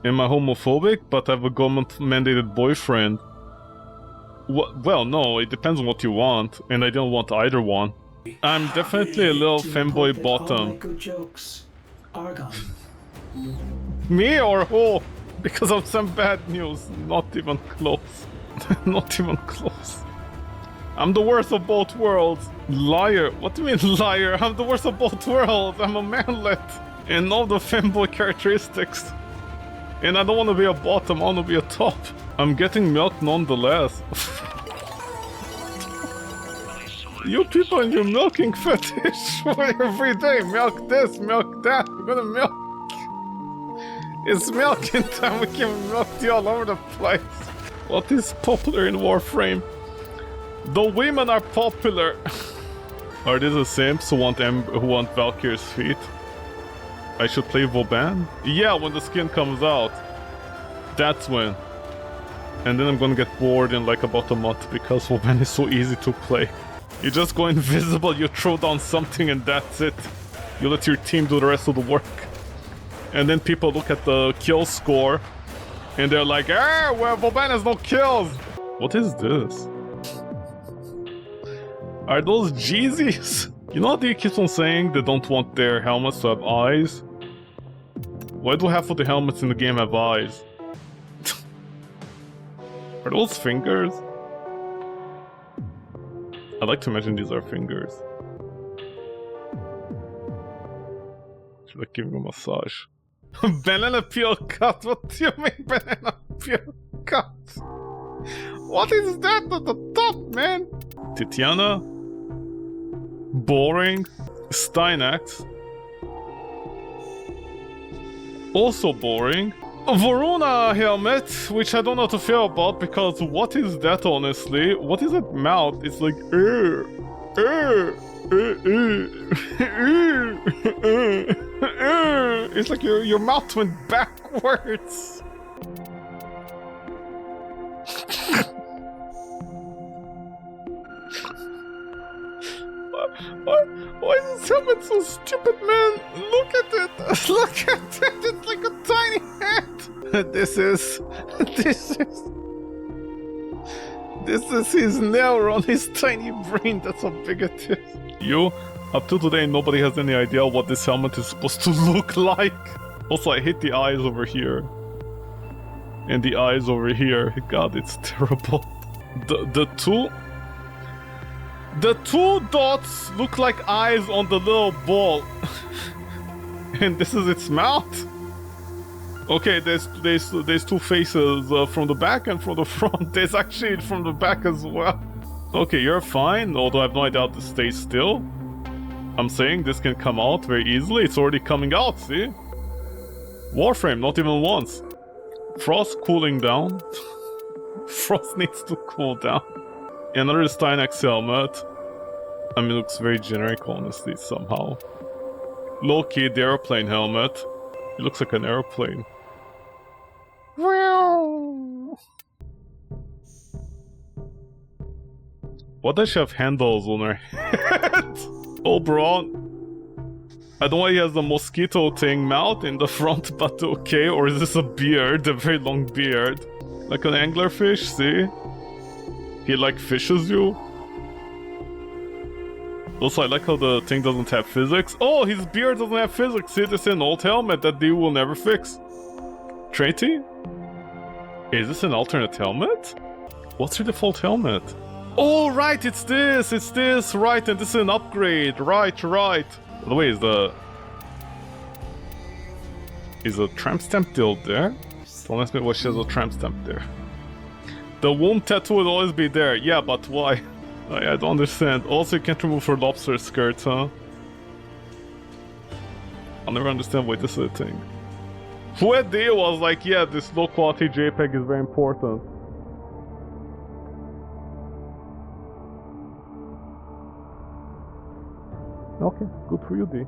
Am I homophobic, but I have a government-mandated boyfriend? Well, no, it depends on what you want, and I don't want either one. I'm definitely a little femboy bottom. Good jokes are gone. Me or who? Because of some bad news. Not even close. Not even close. I'm the worst of both worlds. Liar. What do you mean liar? I'm the worst of both worlds. I'm a manlet. And all the femboy characteristics. And I don't want to be a bottom, I want to be a top. I'm getting milk nonetheless. You people and your milking fetish. Every day, milk this, milk that. We're gonna milk. It's milking time, we can milk you all over the place. What is popular in Warframe? The women are popular. Are these the simps who want Valkyrie's feet? I should play Vauban? Yeah, when the skin comes out. That's when. And then I'm gonna get bored in like about a month because Vauban is so easy to play. You just go invisible, you throw down something and that's it. You let your team do the rest of the work. And then people look at the kill score and they're like, ah, well, Vauban has no kills. What is this? Are those Jeezys? You know how they keep on saying they don't want their helmets to have eyes? Why do half of the helmets in the game have eyes? Are those fingers? I like to imagine these are fingers. Should I give him a massage? Banana peel cut? What do you mean banana peel cut? What is that at the top, man? Titiana? Boring. Steinax. Also boring. Varuna helmet, which I don't know how to feel about because what is that honestly? What is that mouth? It's like it's like your mouth went backwards. Why is this helmet so stupid, man? Look at it! Look at it! It's like a tiny hat! This This is his neuron, his tiny brain, that's how big it is. You, up to today, nobody has any idea what this helmet is supposed to look like. Also, I hate the eyes over here. And the eyes over here. God, it's terrible. The two dots look like eyes on the little ball. And this is its mouth. Okay, there's two faces from the back and from the front. There's actually from the back as well. Okay, you're fine, although I have no idea how to stay still. I'm saying this can come out very easily. It's already coming out, see? Warframe, not even once. Frost cooling down. Frost needs to cool down. Another Steinex helmet. I mean, it looks very generic, honestly, somehow. Low-key, the airplane helmet. It looks like an airplane. What does she have handles on her head? Oh, bro. I don't know why he has the mosquito thing mouth in the front, but okay. Or is this a beard? A very long beard. Like an anglerfish, see? He like fishes you. Also, I like how the thing doesn't have physics. Oh, his beard doesn't have physics. See, this is an old helmet that they will never fix. Traity? Is this an alternate helmet? What's your default helmet? Oh, right, it's this, right, and this is an upgrade, right. By the way, is the tramp stamp still there? Don't ask me why she has a tramp stamp there. The womb tattoo will always be there, yeah, but why? I don't understand. Also, you can't remove her lobster skirt, huh? I'll never understand why this is a thing. Fuad was like, yeah, this low quality JPEG is very important. Okay, good for you, D.